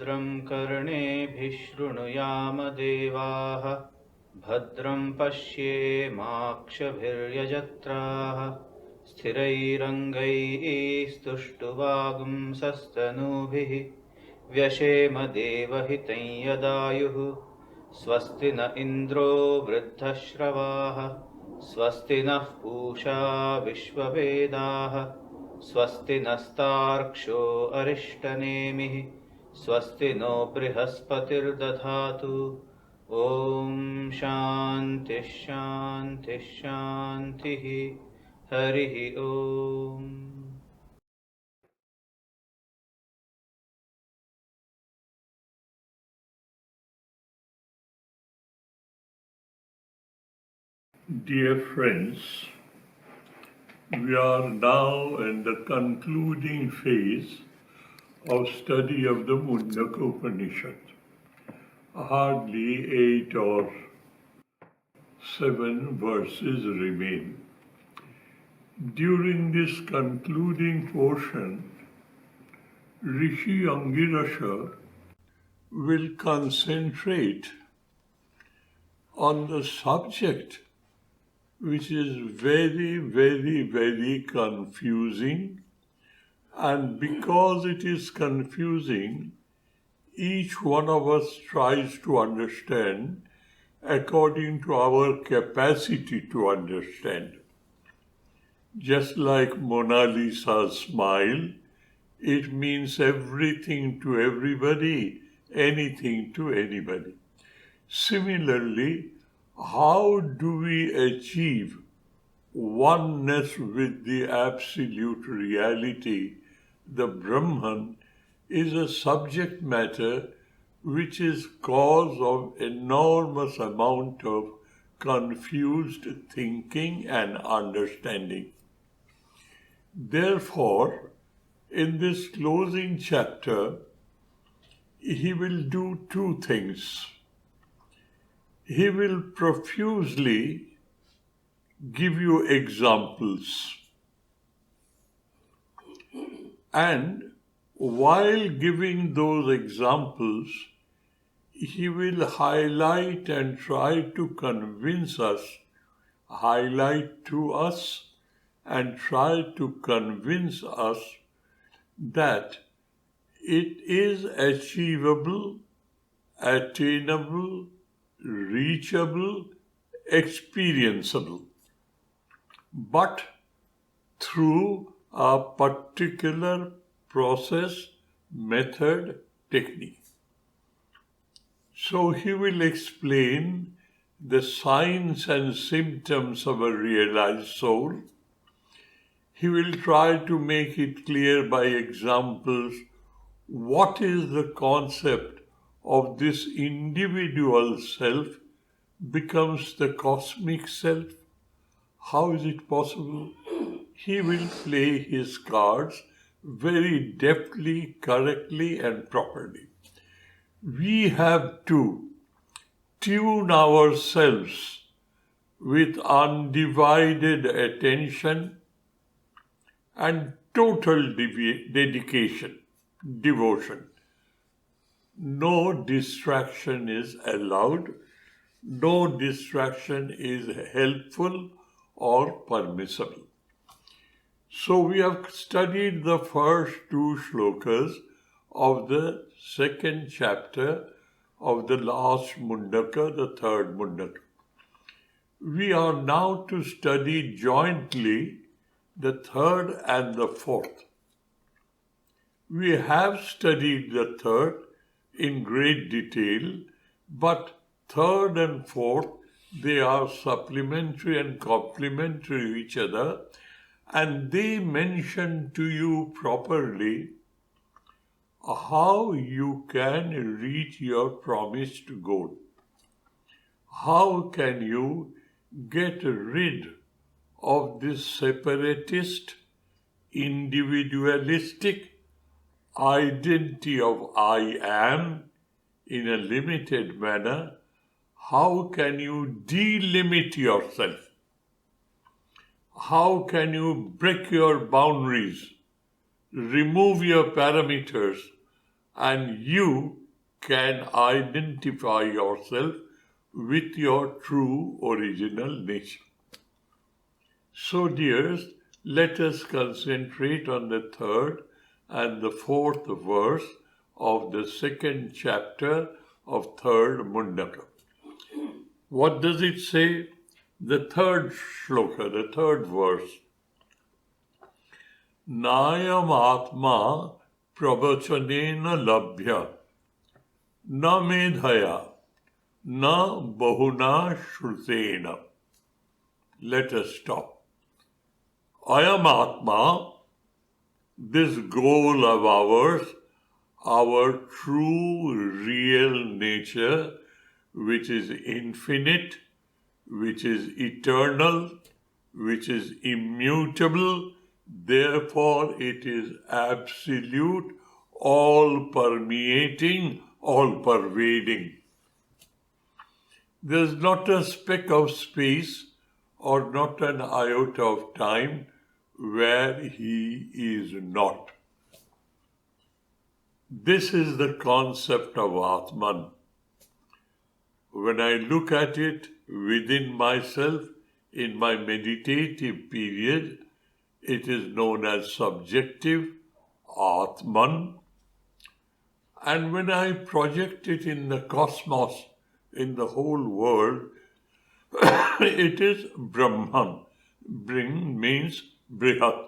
भद्रं कर्णेभिः शृणुयाम देवाः भद्रं पश्येमाक्षभिर्यजत्राः स्थिरैरङ्गैस्तुष्टुवागुंसस्तनूभिः व्यशेम देवहितं यदायुः स्वस्ति न इन्द्रो वृद्धश्रवाः स्वस्ति नः पूषा विश्ववेदाः स्वस्ति नस्तार्क्ष्यो अरिष्टनेमिः स्वस्ति नो बृहस्पतिर्दधातु। ॐ शान्तिः शान्तिः शान्तिः। हरिः ॐ। Dear friends, we are now in the concluding phase of study of the Mundaka Upanishad. Hardly 8 or 7 verses remain. During this concluding portion, Rishi Angirasha will concentrate on the subject which is very, very, very confusing, and because it is confusing, each one of us tries to understand according to our capacity to understand. Just like Mona Lisa's smile, it means everything to everybody, anything to anybody. Similarly, how do we achieve oneness with the absolute reality, the Brahman, is a subject matter which is cause of enormous amount of confused thinking and understanding. Therefore, in this closing chapter, he will do two things. He will profusely give you examples, and while giving those examples, he will highlight and try to convince us, highlight to us and try to convince us that it is achievable, attainable, reachable, experienceable, but through a particular process, method, technique. So he will explain the signs and symptoms of a realized soul. He will try to make it clear by examples what is the concept of this individual self becomes the cosmic self. How is it possible? He will play his cards very deftly, correctly, and properly. We have to tune ourselves with undivided attention and total dedication, devotion. No distraction is allowed. No distraction is helpful or permissible. So we have studied the first two shlokas of the second chapter of the last Mundaka, the third Mundaka. We are now to study jointly the third and the fourth. We have studied the third in great detail, but third and fourth, they are supplementary and complementary to each other, and they mention to you properly how you can reach your promised goal. How can you get rid of this separatist, individualistic identity of I am in a limited manner? How can you delimit yourself? How can you break your boundaries, remove your parameters, and you can identify yourself with your true original nature. So, dears, let us concentrate on the third and the fourth verse of the second chapter of third Mundaka. What does it say? The third shloka, the third verse. Nayam atma pravachanena labhya na medhaya na bahuna shrutena. Let us stop. Ayam atma, this goal of ours, our true real nature, which is infinite, which is eternal, which is immutable, therefore it is absolute, all-permeating, all-pervading. There's not a speck of space or not an iota of time where he is not. This is the concept of Atman. When I look at it within myself in my meditative period, it is known as subjective, Atman. And when I project it in the cosmos, in the whole world, it is Brahman. Bring means Brihat,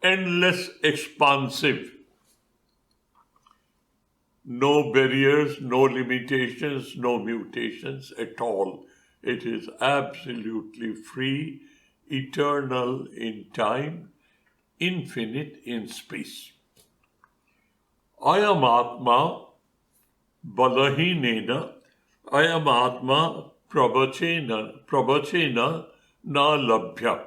endless, expansive. No barriers, no limitations, no mutations at all. It is absolutely free, eternal in time, infinite in space. Ayam Atma balahinena, ayam Atma pravachena na labhya.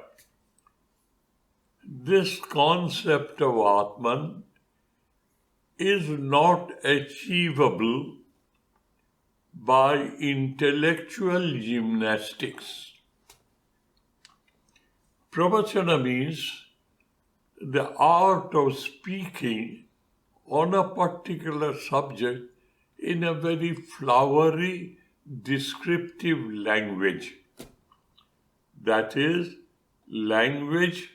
This concept of Atman is not achievable by intellectual gymnastics. Pravachana means the art of speaking on a particular subject in a very flowery, descriptive language. That is, language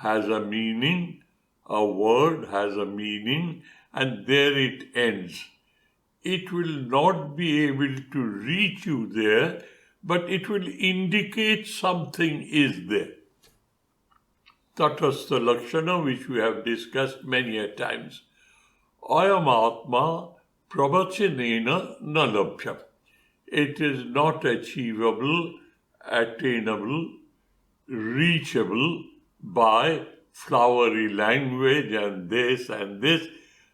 has a meaning, a word has a meaning, and there it ends. It will not be able to reach you there, but it will indicate something is there. Tatastha Lakshana, which we have discussed many a times. Ayam Atma pravachanena na labhya. It is not achievable, attainable, reachable by flowery language and this,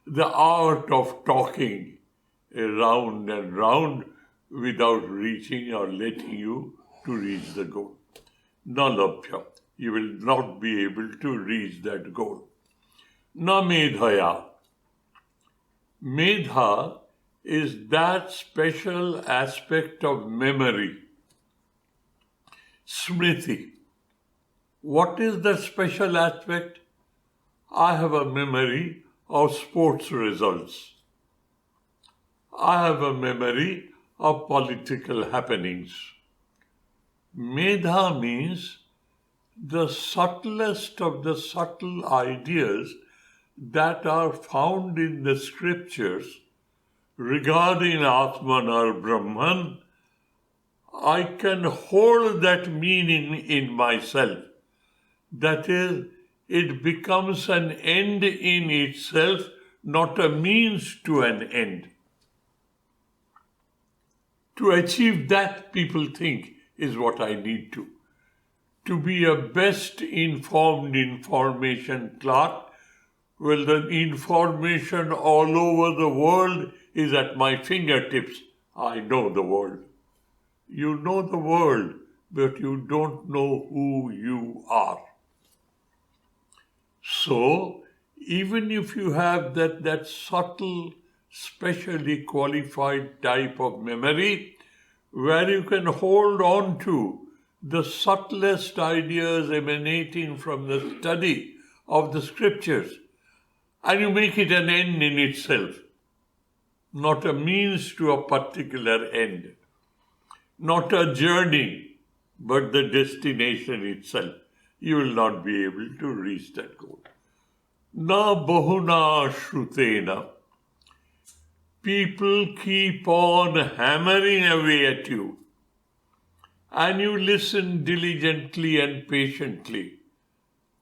the art of talking around and round without reaching or letting you to reach the goal. Na labhya. You will not be able to reach that goal. Na medhaya. Medha is that special aspect of memory. Smriti. What is the special aspect? I have a memory of sports results. I have a memory of political happenings. Medha means the subtlest of the subtle ideas that are found in the scriptures regarding Atman or Brahman. I can hold that meaning in myself. That is, it becomes an end in itself, not a means to an end. To achieve that, people think, is what I need to. To be a best informed information clerk, well, the information all over the world is at my fingertips. I know the world. You know the world, but you don't know who you are. So, even if you have that subtle, specially qualified type of memory, where you can hold on to the subtlest ideas emanating from the study of the scriptures, and you make it an end in itself. not a means to a particular end, not a journey, but the destination itself. You will not be able to reach that goal. Na bahuna shrutena. People keep on hammering away at you, and you listen diligently and patiently,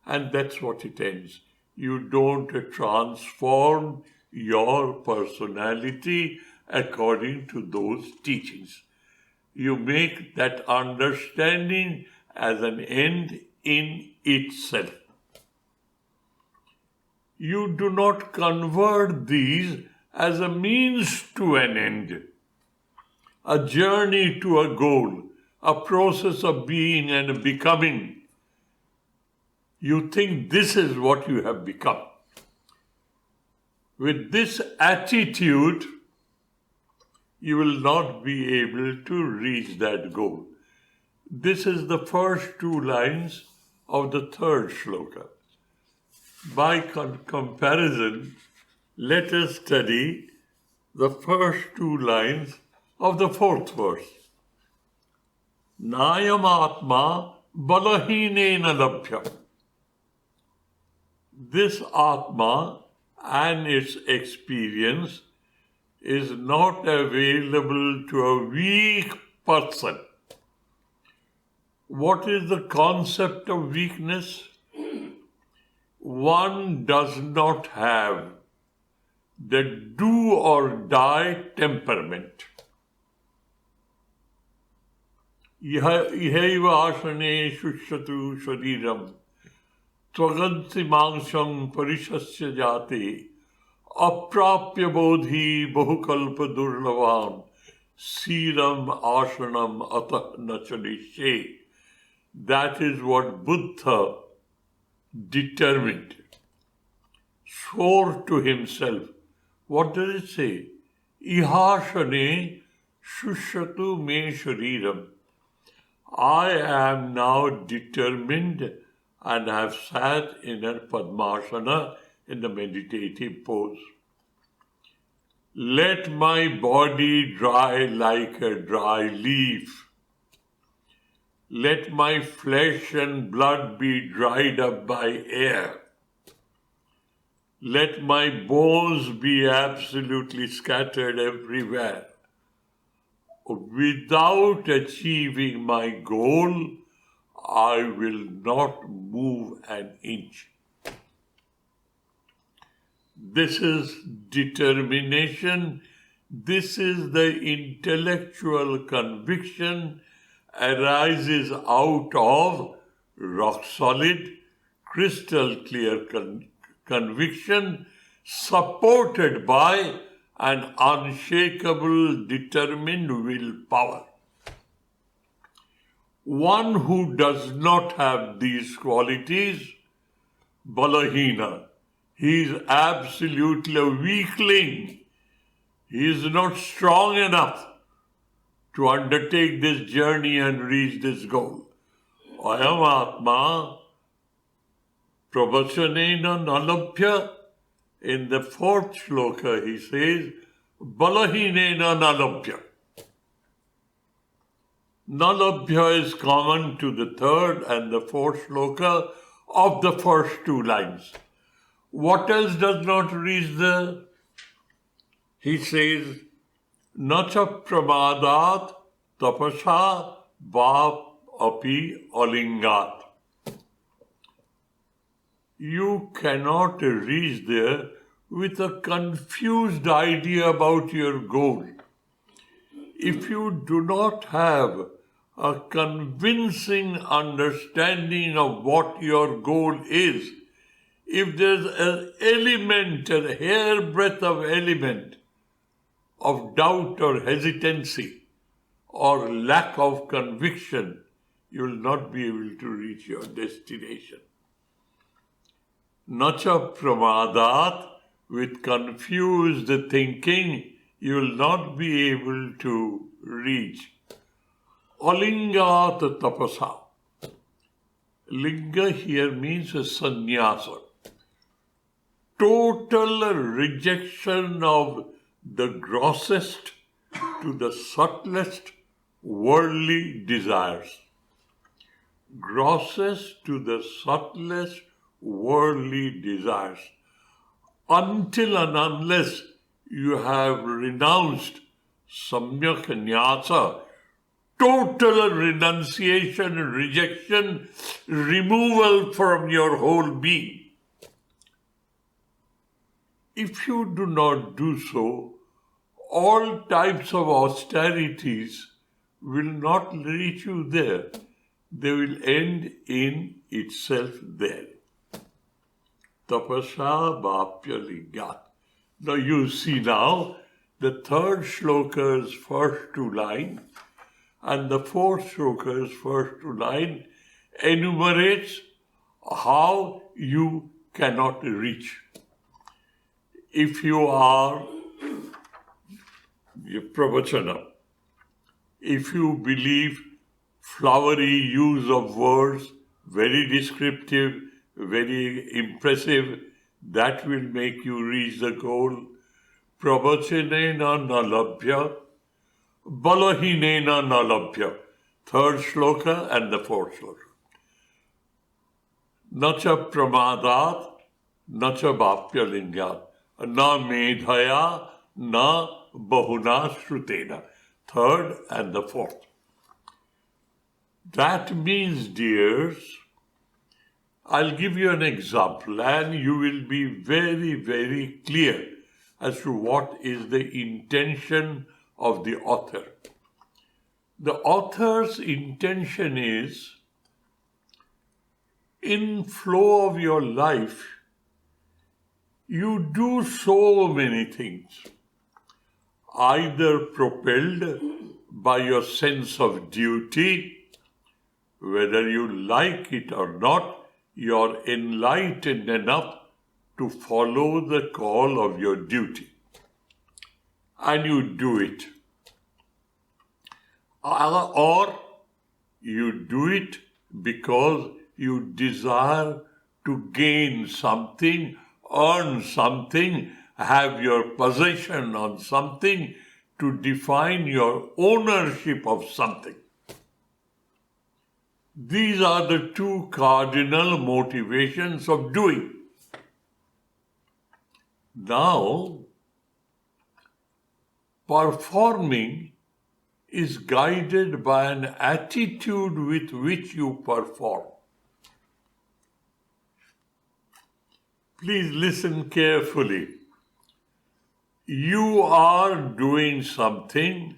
and that's what it ends. You don't transform your personality according to those teachings. You make that understanding as an end in itself. You do not convert these as a means to an end, a journey to a goal, a process of being and becoming. You think this is what you have become. With this attitude, you will not be able to reach that goal. This is the first two lines of the third shloka. By comparison, let us study the first two lines of the fourth verse. Nayam atma balahinena labhyam. This atma and its experience is not available to a weak person. What is the concept of weakness? One does not have the do or die temperament. Ihaiva asane shushatu shariram tvaganti mangsam parishasya jate aprapya bodhi bahukalpa durlavan siram asanam atah nachanishe. That is what Buddha determined, swore to himself. What does it say? Ihashane shushatu me shariram. I am now determined and have sat in a Padmasana in the meditative pose. Let my body dry like a dry leaf. Let my flesh and blood be dried up by air. Let my bones be absolutely scattered everywhere. Without achieving my goal, I will not move an inch. This is determination. This is the intellectual conviction arises out of rock solid, crystal clear conviction supported by an unshakable, determined willpower. One who does not have these qualities, balahina, he is absolutely a weakling. He is not strong enough to undertake this journey and reach this goal. Ayam atma prabhasanena nalabhya. In the fourth shloka he says, balahinena nalabhya. Nalabhya is common to the third and the fourth shloka of the first two lines. What else does not reach there? He says, Nacha pramadat tapasa vap api alingat. You cannot reach there with a confused idea about your goal. If you do not have a convincing understanding of what your goal is, if there's an element, a hairbreadth of element of doubt or hesitancy or lack of conviction, you will not be able to reach your destination. Nacha pramadat, with confused thinking, you will not be able to reach. Alingat tapasa. Linga here means a sannyasa. Total rejection of the grossest to the subtlest worldly desires. Grossest to the subtlest worldly desires. Until and unless you have renounced samyak nyasa, total renunciation, rejection, removal from your whole being. If you do not do so, all types of austerities will not reach you there. They will end in itself there. Tapasya bhapya lingat. Now you see now the third shloka's first two lines and the fourth shloka's first two lines enumerates how you cannot reach. If you are pravachana, if you believe flowery use of words, very descriptive, very impressive, that will make you reach the goal. Pravachanena nalabhya, balahinena nalabhya. Third shloka and the fourth shloka. Nacha pramadat, nacha bhapya lingat. Na medhaya, na bahuna shrutena. Third and the fourth. That means, dears, I'll give you an example and you will be very, very clear as to what is the intention of the author. The author's intention is, in flow of your life, you do so many things, either propelled by your sense of duty, whether you like it or not, you're enlightened enough to follow the call of your duty. And you do it. Or you do it because you desire to gain something, earn something, have your possession on something, to define your ownership of something. These are the two cardinal motivations of doing. Now, performing is guided by an attitude with which you perform. Please listen carefully. You are doing something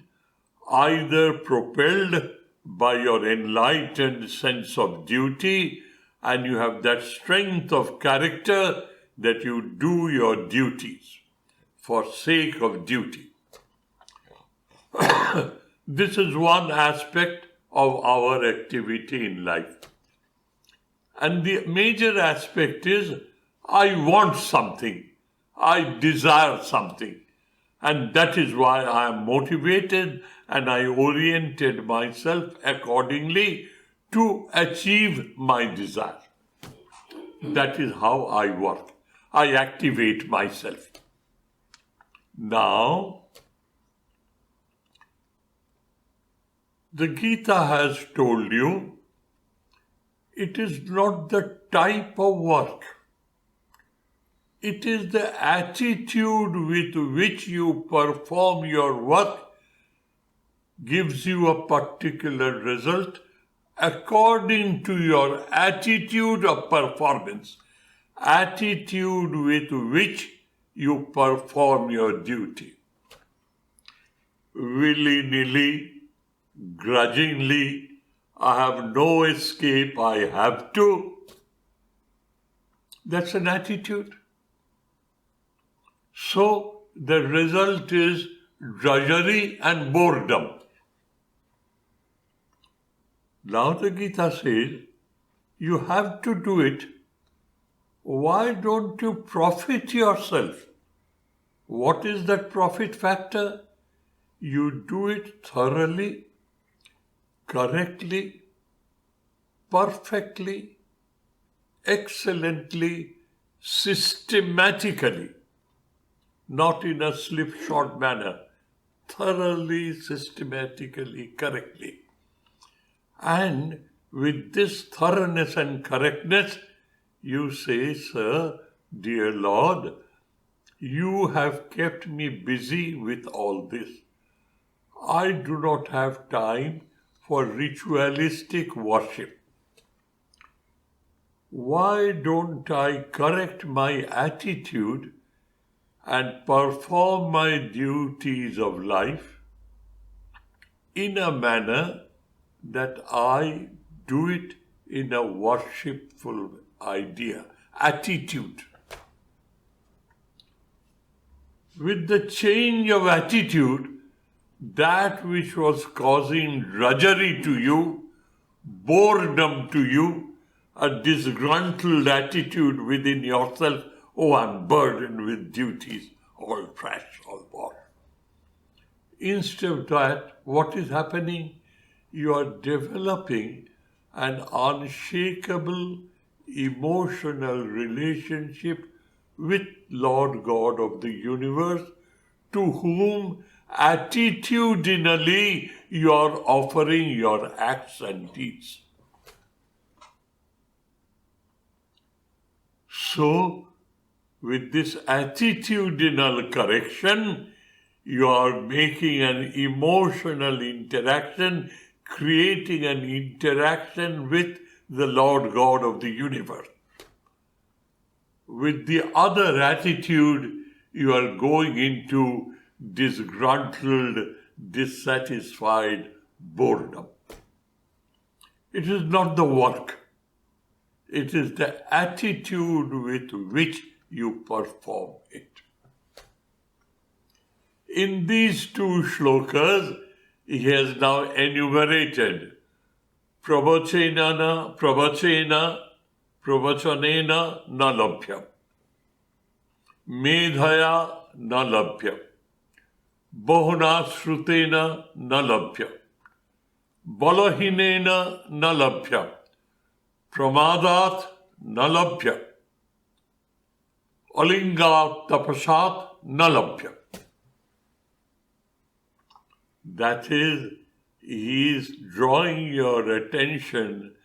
either propelled by your enlightened sense of duty, and you have that strength of character that you do your duties for sake of duty. This is one aspect of our activity in life. And the major aspect is, I want something, I desire something. And that is why I am motivated and I oriented myself accordingly to achieve my desire. That is how I work. I activate myself. Now, the Gita has told you it is not the type of work. It is the attitude with which you perform your work gives you a particular result according to your attitude of performance, attitude with which you perform your duty. Willy-nilly, grudgingly, I have no escape, I have to. That's an attitude. So the result is drudgery and boredom. Now the Gita says, you have to do it. Why don't you profit yourself? What is that profit factor? You do it thoroughly, correctly, perfectly, excellently, systematically. not in a slipshod manner, thoroughly, systematically, correctly. And with this thoroughness and correctness, you say, Sir, dear Lord, you have kept me busy with all this. I do not have time for ritualistic worship. Why don't I correct my attitude and perform my duties of life in a manner that I do it in a worshipful attitude? With the change of attitude, that which was causing drudgery to you, boredom to you, a disgruntled attitude within yourself, oh, I'm burdened with duties, all trash, all wash. Instead of that, what is happening? You are developing an unshakable emotional relationship with Lord God of the universe, to whom attitudinally you are offering your acts and deeds. So, with this attitudinal correction, you are making an emotional interaction, creating an interaction with the Lord God of the universe. With the other attitude, you are going into disgruntled, dissatisfied boredom. It is not the work. It is the attitude with which you perform it. In these two shlokas, he has now enumerated pravachanena na labhyam, medhaya na labhyam, bahuna shrutena na labhyam, balahinena na labhyam, pramadat na labhyam, alingat tapasat na labhyam. That is, he is drawing your attention,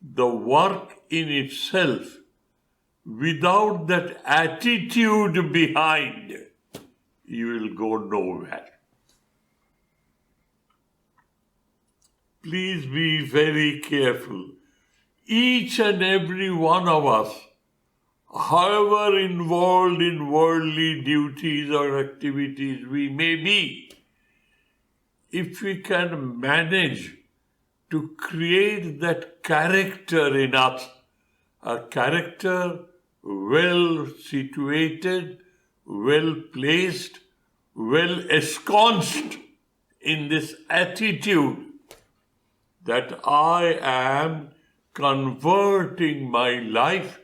the work in itself, without that attitude behind, you will go nowhere. Please be very careful. Each and every one of us, however involved in worldly duties or activities we may be, if we can manage to create that character in us, a character well situated, well placed, well ensconced in this attitude that I am converting my life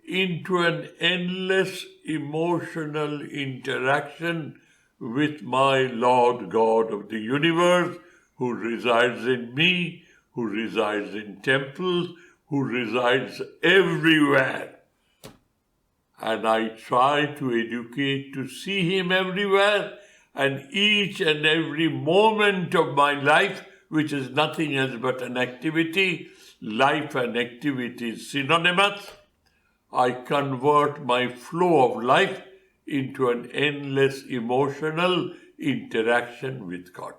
into an endless emotional interaction with my Lord God of the universe, who resides in me, who resides in temples, who resides everywhere. And I try to educate to see him everywhere, and each and every moment of my life, which is nothing else but an activity, life and activity is synonymous, I convert my flow of life into an endless emotional interaction with God.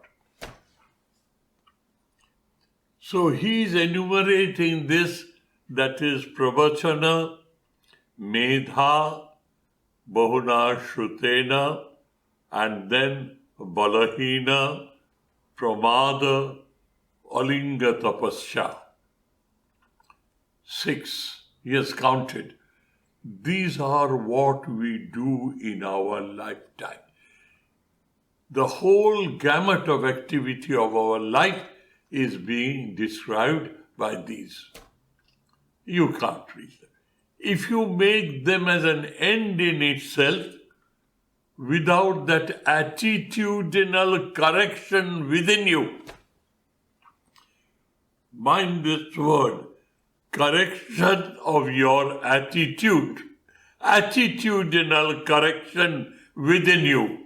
So he is enumerating this, that is pravachana, medha, bahuna shrutena, and then balahina, pramada, alinga tapasya. 6, he has counted. These are what we do in our lifetime. The whole gamut of activity of our life is being described by these. You can't read them. If you make them as an end in itself, without that attitudinal correction within you, mind this word, correction of your attitude, attitudinal correction within you,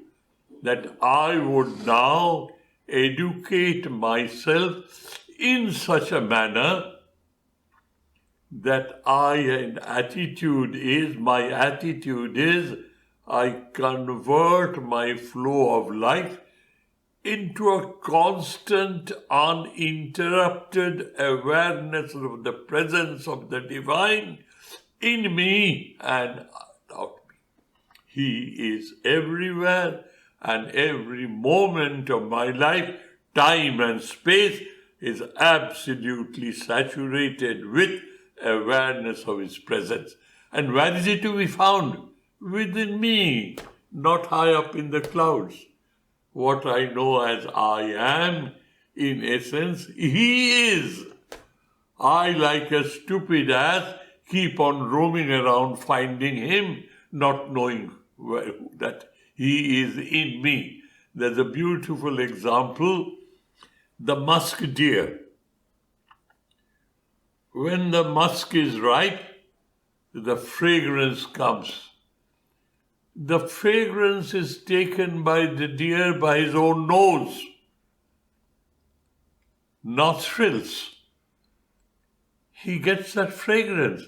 that I would now educate myself in such a manner that my attitude is, I convert my flow of life into a constant, uninterrupted awareness of the presence of the divine in me and out me. He is everywhere, and every moment of my life, time and space, is absolutely saturated with awareness of His presence. And where is it to be found? Within me, not high up in the clouds. What I know as I am, in essence, He is. I, like a stupid ass, keep on roaming around finding Him, not knowing that He is in me. There's a beautiful example, the musk deer. When the musk is ripe, the fragrance comes. The fragrance is taken by the deer by his own nose, nostrils. He gets that fragrance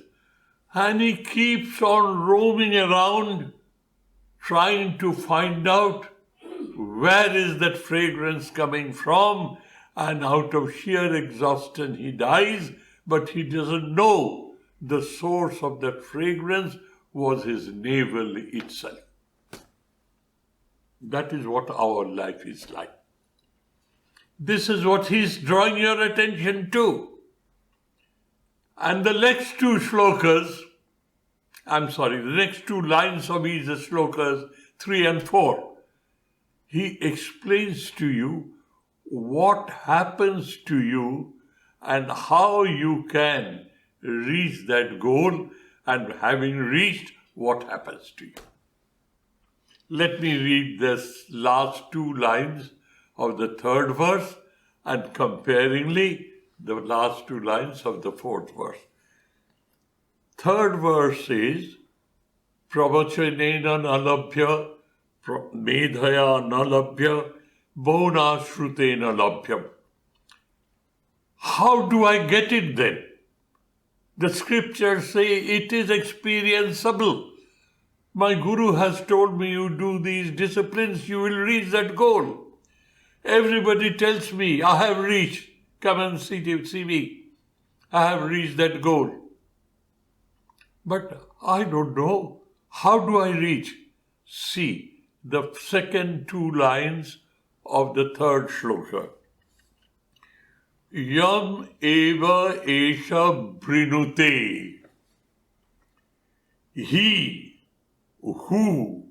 and he keeps on roaming around trying to find out where is that fragrance coming from, and out of sheer exhaustion he dies, but he doesn't know the source of that fragrance was his navel itself. That is what our life is like. This is what he's drawing your attention to. And the next two lines of these shlokas, 3 and 4, he explains to you what happens to you and how you can reach that goal, and having reached, what happens to you. Let me read this last 2 lines of the 3rd verse and comparingly the last 2 lines of the 4th verse. 3rd verse is Pravachanena nalabhya, medhaya nalabhya, bonashrutena labhyam. How do I get it then? The scriptures say it is experienceable. My Guru has told me, you do these disciplines, you will reach that goal. Everybody tells me, I have reached. Come and see me. I have reached that goal. But I don't know. How do I reach? See the second 2 lines of the 3rd shloka. Yam eva esha brinute. He who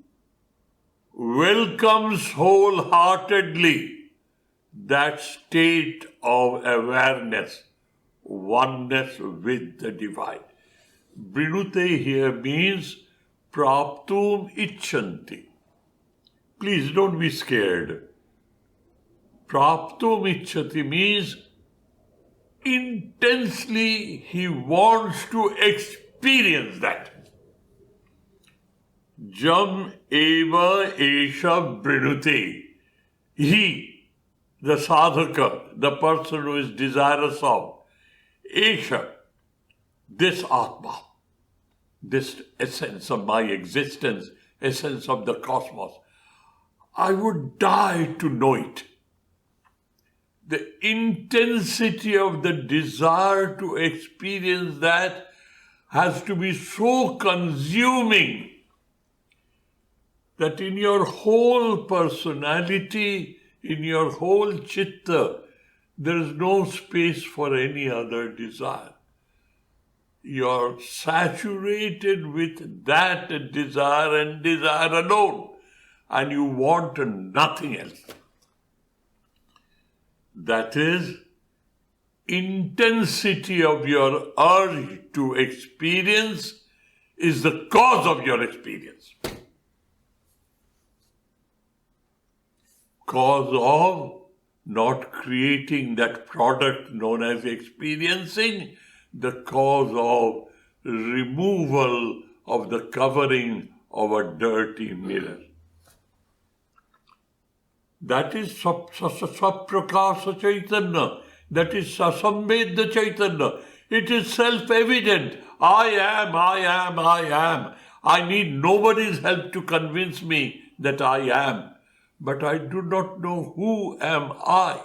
welcomes wholeheartedly that state of awareness, oneness with the divine. Brinute here means praptum icchanti. Please don't be scared. Praptum icchanti means intensely he wants to experience that. Jam eva esha brinute. He, the sadhaka, the person who is desirous of, esha, this Atma, this essence of my existence, essence of the cosmos, I would die to know it. The intensity of the desire to experience that has to be so consuming that in your whole personality, in your whole chitta, there is no space for any other desire. You're saturated with that desire and desire alone, and you want nothing else. That is, intensity of your urge to experience is the cause of your experience. Cause of not creating that product known as experiencing, the cause of removal of the covering of a dirty mirror. That is Saprakasa Chaitanya. That is Sasambedya Chaitanya. It is self-evident. I am, I am, I am. I need nobody's help to convince me that I am. But I do not know who am I.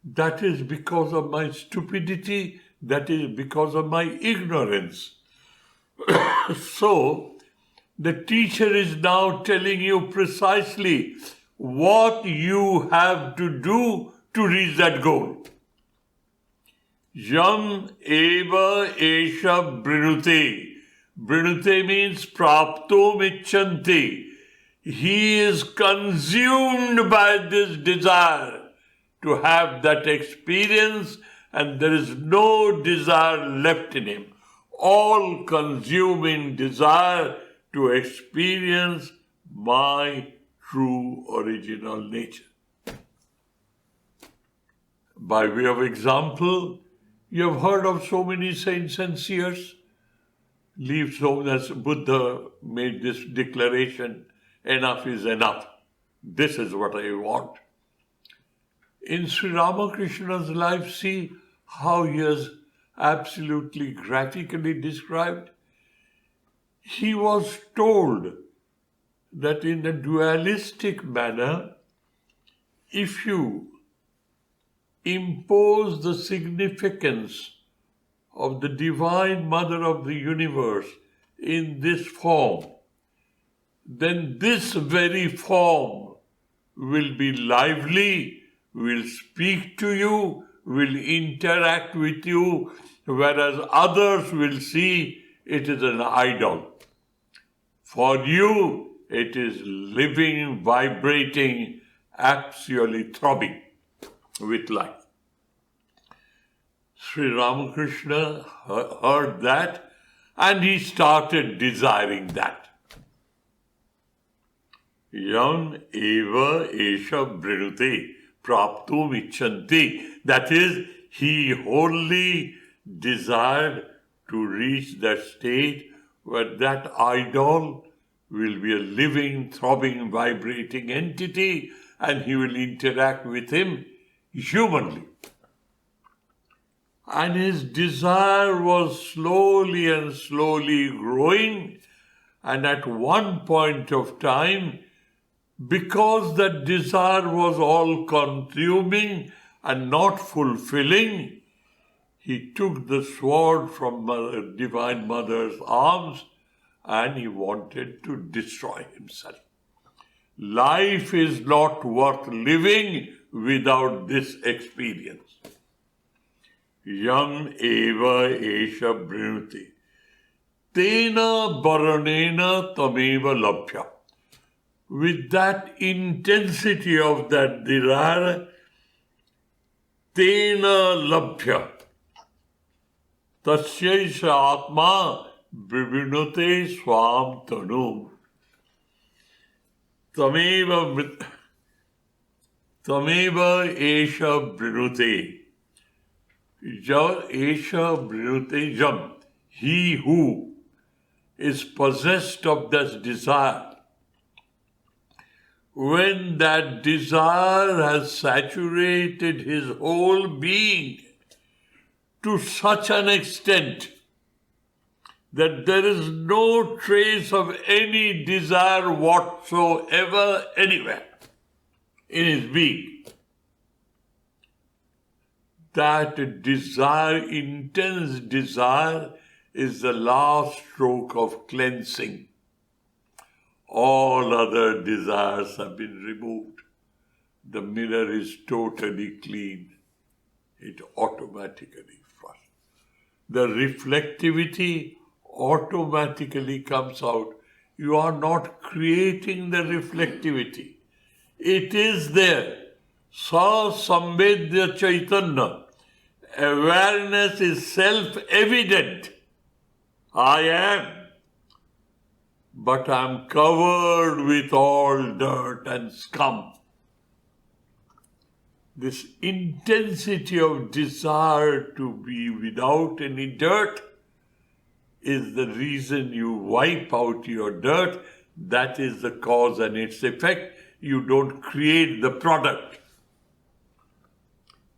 That is because of my stupidity. That is because of my ignorance. So, the teacher is now telling you precisely what you have to do to reach that goal. Yam eva esha brinute. Brinute means prapto michanti. He is consumed by this desire to have that experience, and there is no desire left in him. All-consuming desire to experience my true original nature. By way of example, you have heard of so many saints and seers. Leave so as Buddha made this declaration, enough is enough. This is what I want. In Sri Ramakrishna's life, see how he has absolutely graphically described. He was told that in a dualistic manner, if you impose the significance of the Divine Mother of the universe in this form, then this very form will be lively, will speak to you, will interact with you, whereas others will see it is an idol. For you, it is living, vibrating, absolutely throbbing with life. Sri Ramakrishna heard that and he started desiring that. Yam eva esha brinute praptum ichanti. That is, he wholly desired to reach that state where that idol will be a living, throbbing, vibrating entity and he will interact with him humanly. And his desire was slowly and slowly growing, and at one point of time, because that desire was all-consuming and not fulfilling, he took the sword from Divine Mother's arms and he wanted to destroy himself. Life is not worth living without this experience. Yam eva esha brinute. Tena baranena tameva labhya. With that intensity of that desire, tena labhya. Tasyaisha atma bibinute swam tanum. Tameva esha brinute. Esha brinute jam. He who is possessed of this desire, when that desire has saturated his whole being to such an extent that there is no trace of any desire whatsoever anywhere in his being, that desire, intense desire, is the last stroke of cleansing. All other desires have been removed. The mirror is totally clean. It automatically flushes. The reflectivity automatically comes out. You are not creating the reflectivity. It is there. Sa Sambedya Chaitanya. Awareness is self-evident. I am. But I am covered with all dirt and scum. This intensity of desire to be without any dirt is the reason you wipe out your dirt. That is the cause and its effect. You don't create the product.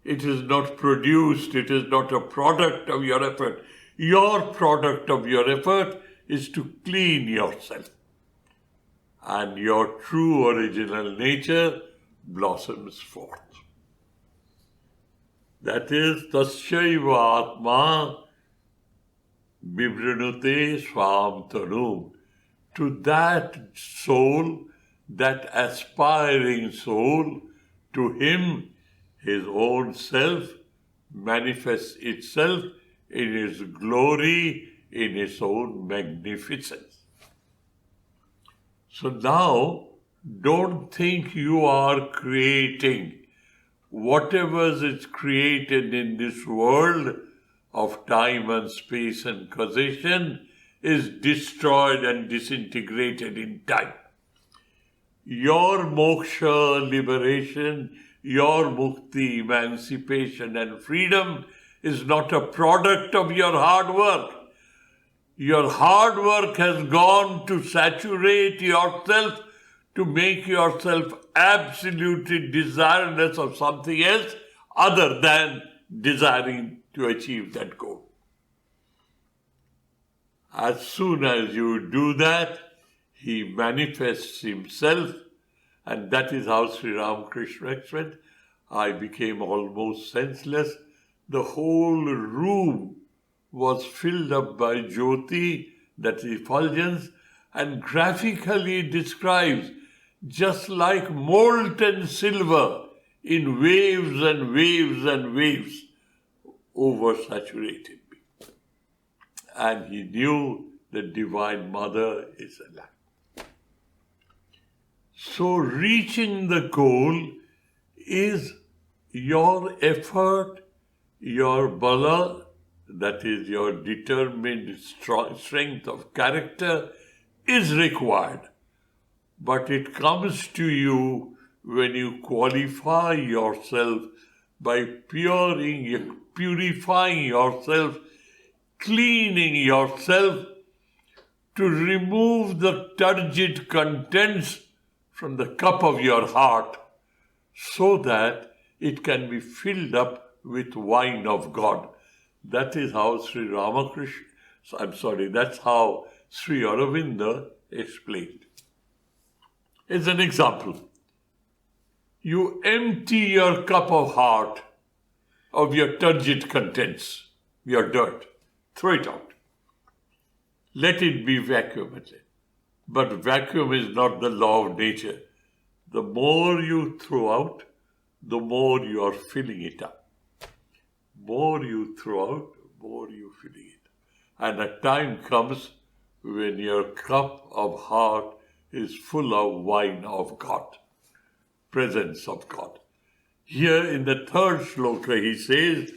It is not produced. It is not a product of your effort. Your product of your effort is to clean yourself. And your true original nature blossoms forth. That is, tasyaiva atma bibranute swam tanum. To that soul, that aspiring soul, to him, his own self manifests itself in his glory, in his own magnificence. So now, don't think you are creating. Whatever is created in this world of time and space and causation is destroyed and disintegrated in time. Your moksha, liberation, your mukti, emancipation and freedom is not a product of your hard work. Your hard work has gone to saturate yourself, to make yourself absolutely desireless of something else other than desiring to achieve that goal. As soon as you do that, he manifests himself, and that is how Sri Ramakrishna explained, I became almost senseless. The whole room was filled up by Jyoti, that is effulgence, and graphically describes just like molten silver in waves and waves and waves oversaturated me. And he knew the Divine Mother is alive. So reaching the goal is your effort, your bala, that is your determined strength of character, is required. But it comes to you when you qualify yourself by purifying yourself, cleaning yourself, to remove the turgid contents from the cup of your heart so that it can be filled up with wine of God. That is how that's how Sri Aurobindo explained. As an example, you empty your cup of heart of your turgid contents, your dirt, throw it out. Let it be vacuumed. But vacuum is not the law of nature. The more you throw out, the more you are filling it up. More you throw out, more you filling it up. And a time comes when your cup of heart is full of wine of God, presence of God. Here in the third shloka he says,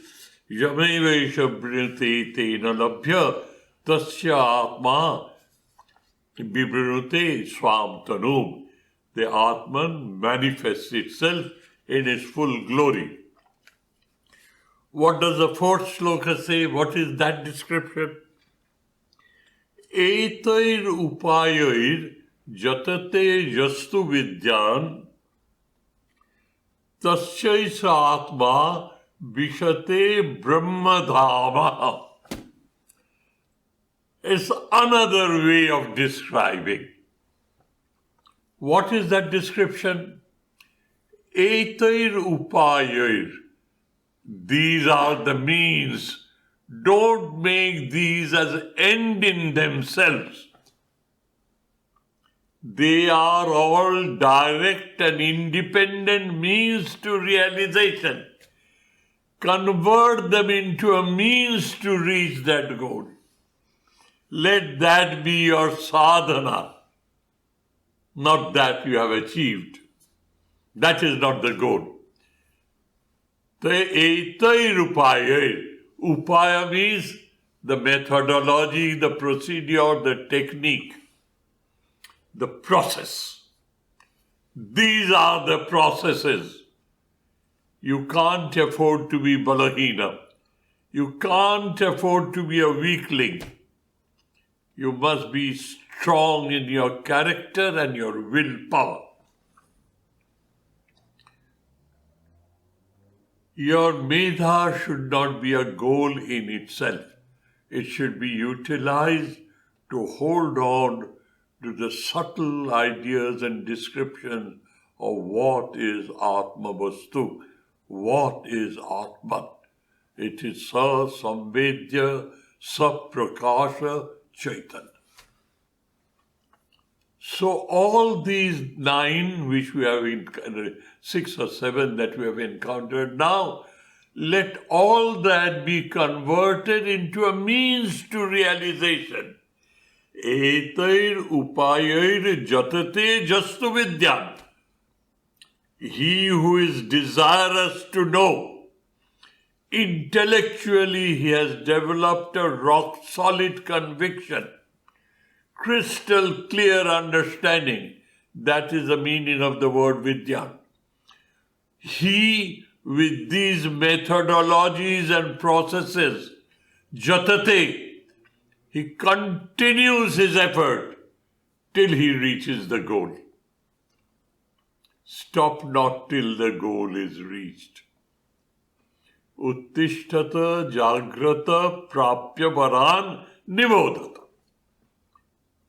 Yamevesha brinati tena labhya tasya atma bibrinute swam tanum. The Atman manifests itself in its full glory. What does the fourth shloka say? What is that description? Etair upayair jatate yastu vidyan tasyaisa atma vishate brahmadhama. It's another way of describing. What is that description? Etair upayair. These are the means. Don't make these as end in themselves. They are all direct and independent means to realization. Convert them into a means to reach that goal. Let that be your sadhana, not that you have achieved. That is not the goal. The etair upaya. Upaya means the methodology, the procedure, the technique, the process. These are the processes. You can't afford to be balahina. You can't afford to be a weakling. You must be strong in your character and your willpower. Your medha should not be a goal in itself. It should be utilized to hold on to the subtle ideas and descriptions of what is Atma Vastu, what is Atman. It is Sa Samvedya Saprakasha Chaitanya. So all these 9 which we have 6 or 7 that we have encountered now, let all that be converted into a means to realization. Etair upayair jatate jastu vidyam. He who is desirous to know, intellectually he has developed a rock-solid conviction, crystal clear understanding. That is the meaning of the word vidya. He, with these methodologies and processes, jatate, he continues his effort till he reaches the goal. Stop not till the goal is reached. Uttishtata jagrata prapya varan nivodata.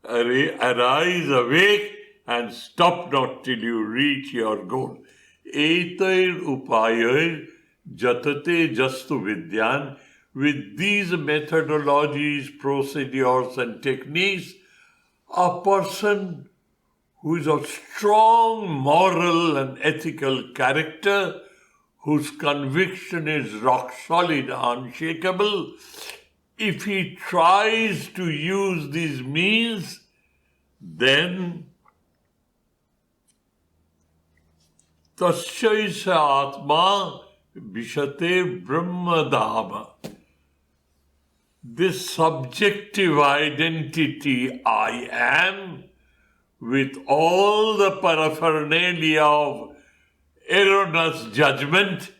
Arise, awake, and stop not till you reach your goal. Etair upayair jatate jastu vidyan. With these methodologies, procedures, and techniques, a person who is of strong moral and ethical character, whose conviction is rock solid, unshakable, if he tries to use these means, then tasyaisa atma vishate brahmadhama. This subjective identity, I am, with all the paraphernalia of erroneous judgment,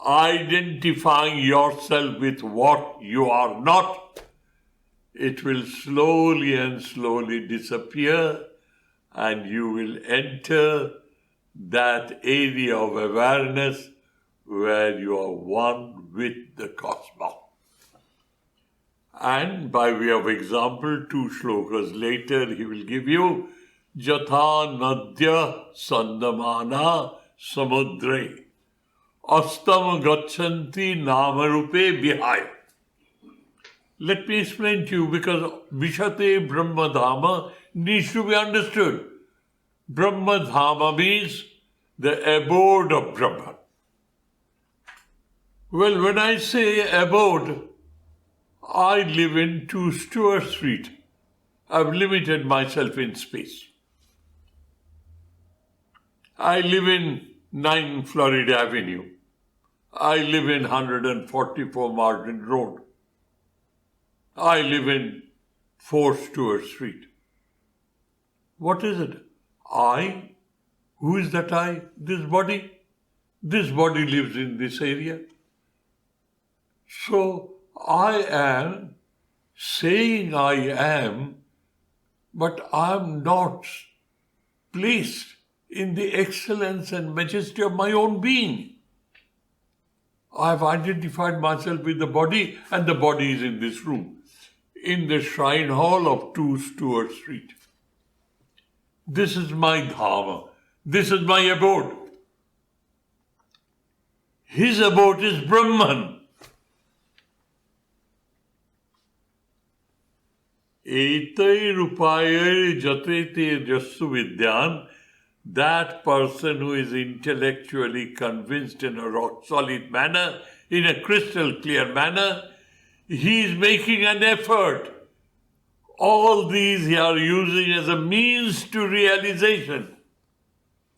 identifying yourself with what you are not, it will slowly and slowly disappear, and you will enter that area of awareness where you are one with the cosmos. And by way of example, 2 shlokas later, he will give you Jatha Nadya Sandamana Samudre Astam Gachanti Namarupe Vihaya. Let me explain to you, because Vishate Brahmadhama needs to be understood. Brahmadhama means the abode of Brahman. Well, when I say abode, I live in 2 Stewart Street. I've limited myself in space. I live in 9 Florida Avenue. I live in 144 Martin Road. I live in 4 Stewart Street. What is it? I? Who is that I? This body? This body lives in this area. So, I am saying I am, but I am not placed in the excellence and majesty of my own being. I have identified myself with the body, and the body is in this room, in the shrine hall of 2 Stewart Street. This is my Dhamma. This is my abode. His abode is Brahman. Etai rupayai jatete jasu vidyan. That person who is intellectually convinced in a rock-solid manner, in a crystal clear manner, he is making an effort. All these he are using as a means to realization,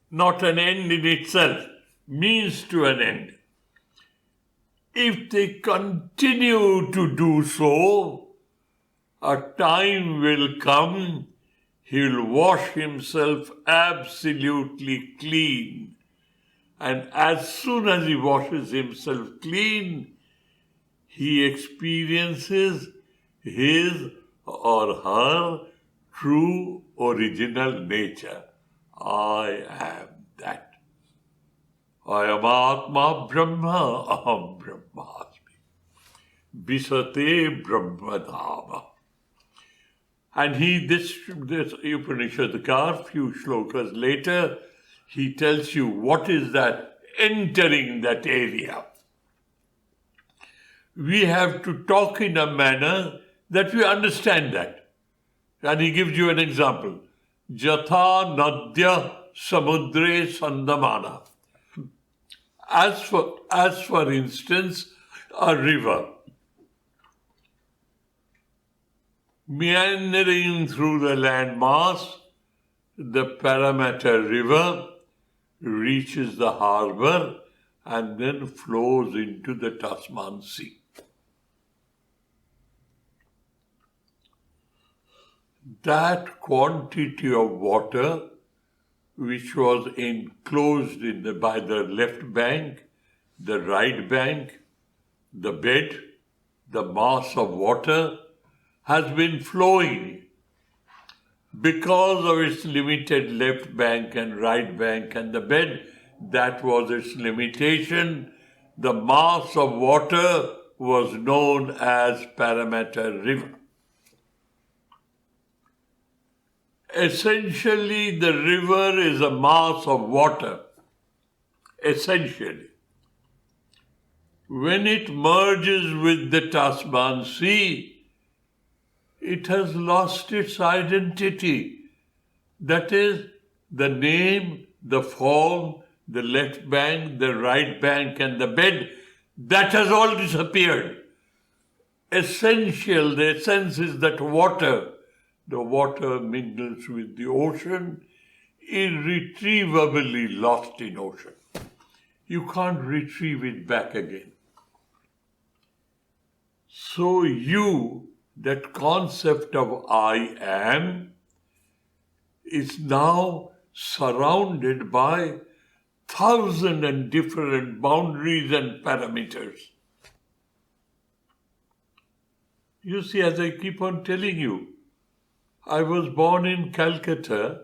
not an end in itself, means to an end. If they continue to do so, a time will come he will wash himself absolutely clean. And as soon as he washes himself clean, he experiences his or her true original nature. I am that. Ayam Atma Brahma Aham Brahmasmi. Visate Brahmadhama. And this Upanishadkar, few shlokas later, he tells you what is that entering that area. We have to talk in a manner that we understand that. And he gives you an example. Jatha Nadya Samudre Sandamana. As for instance, a river meandering through the landmass, the Parramatta River reaches the harbour and then flows into the Tasman Sea. That quantity of water which was enclosed by the left bank, the right bank, the bed, the mass of water has been flowing because of its limited left bank and right bank and the bed. That was its limitation. The mass of water was known as Parramatta River. Essentially, the river is a mass of water. Essentially. When it merges with the Tasman Sea, it has lost its identity. That is, the name, the form, the left bank, the right bank, and the bed, that has all disappeared. Essential, the essence is that water. The water mingles with the ocean, irretrievably lost in ocean. You can't retrieve it back again. So that concept of I am, is now surrounded by 1,000 and different boundaries and parameters. You see, as I keep on telling you, I was born in Calcutta,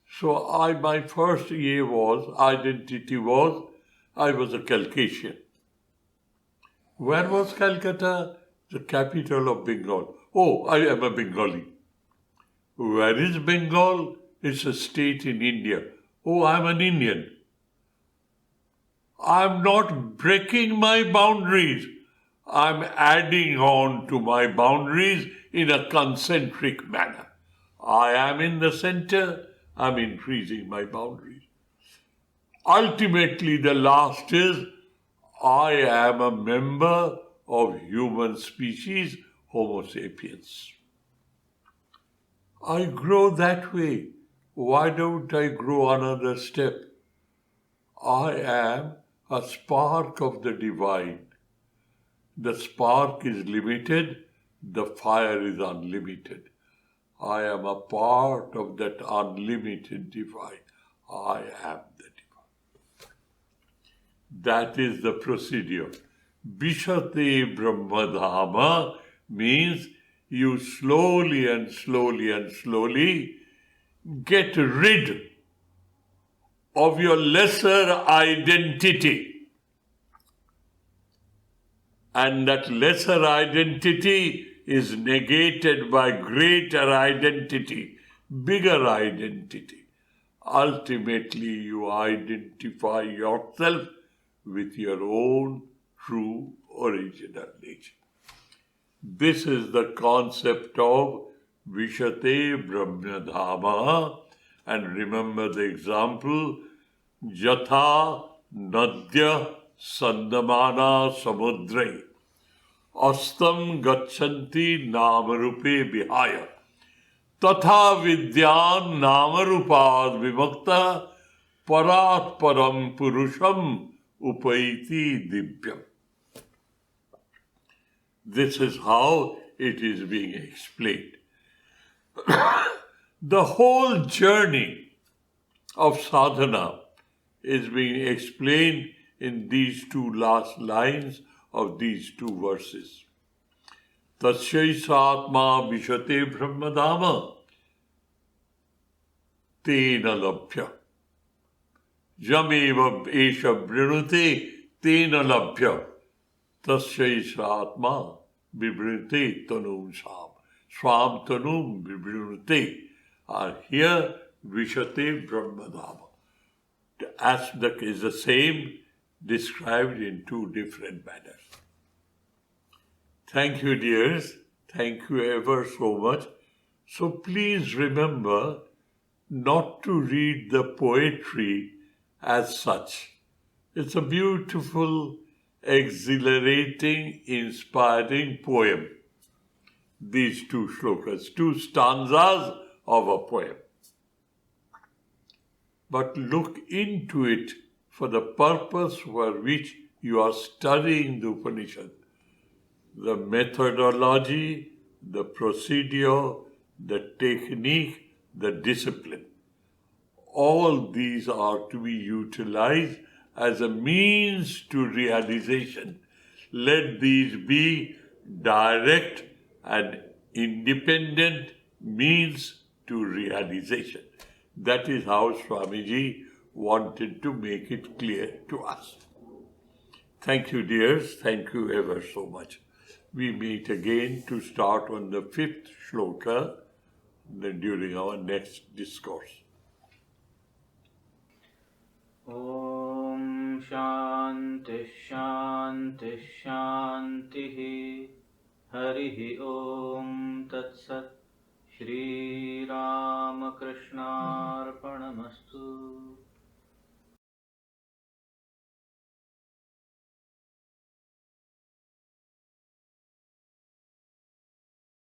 so my first identity was, I was a Calcasian. Where was Calcutta? The capital of Bengal. Oh, I am a Bengali. Where is Bengal? It's a state in India. Oh, I'm an Indian. I'm not breaking my boundaries. I'm adding on to my boundaries in a concentric manner. I am in the center, I'm increasing my boundaries. Ultimately, the last is, I am a member of human species, Homo sapiens. I grow that way. Why don't I grow another step? I am a spark of the divine. The spark is limited, the fire is unlimited. I am a part of that unlimited divine. I am the divine. That is the procedure. Vishate Brahmadhama means you slowly and slowly and slowly get rid of your lesser identity. And that lesser identity is negated by greater identity, bigger identity. Ultimately, you identify yourself with your own true original nature. This is the concept of Vishate Brahmadhama. And remember the example, Jatha Nadya Sandamana Samudre. Astam gachanti namarupe vihaya. Tatha vidyan namarupad vimakta parat param purusham upaiti divyam. This is how it is being explained. The whole journey of sadhana is being explained in these two last lines of these two verses. Tasyai satma vishate brahmadama tena labhya. Jameva esha brunute tena labhya tasya isratma vibrunte tanum sam. Swam tanum vibrunte. And here vishate brahmadama. The aspect is the same, described in two different manners. Thank you, dears. Thank you ever so much. So please remember not to read the poetry as such. It's a beautiful, exhilarating, inspiring poem. These two shlokas, two stanzas of a poem. But look into it for the purpose for which you are studying the Upanishad. The methodology, the procedure, the technique, the discipline. All these are to be utilized as a means to realization. Let these be direct and independent means to realization. That is how Swamiji wanted to make it clear to us. Thank you, dears. Thank you ever so much. We meet again to start on the 5th shloka during our next discourse. Om Shanti Shanti Shanti Harihi Om Tat Sat Shri Ramakrishna Arpanamastu.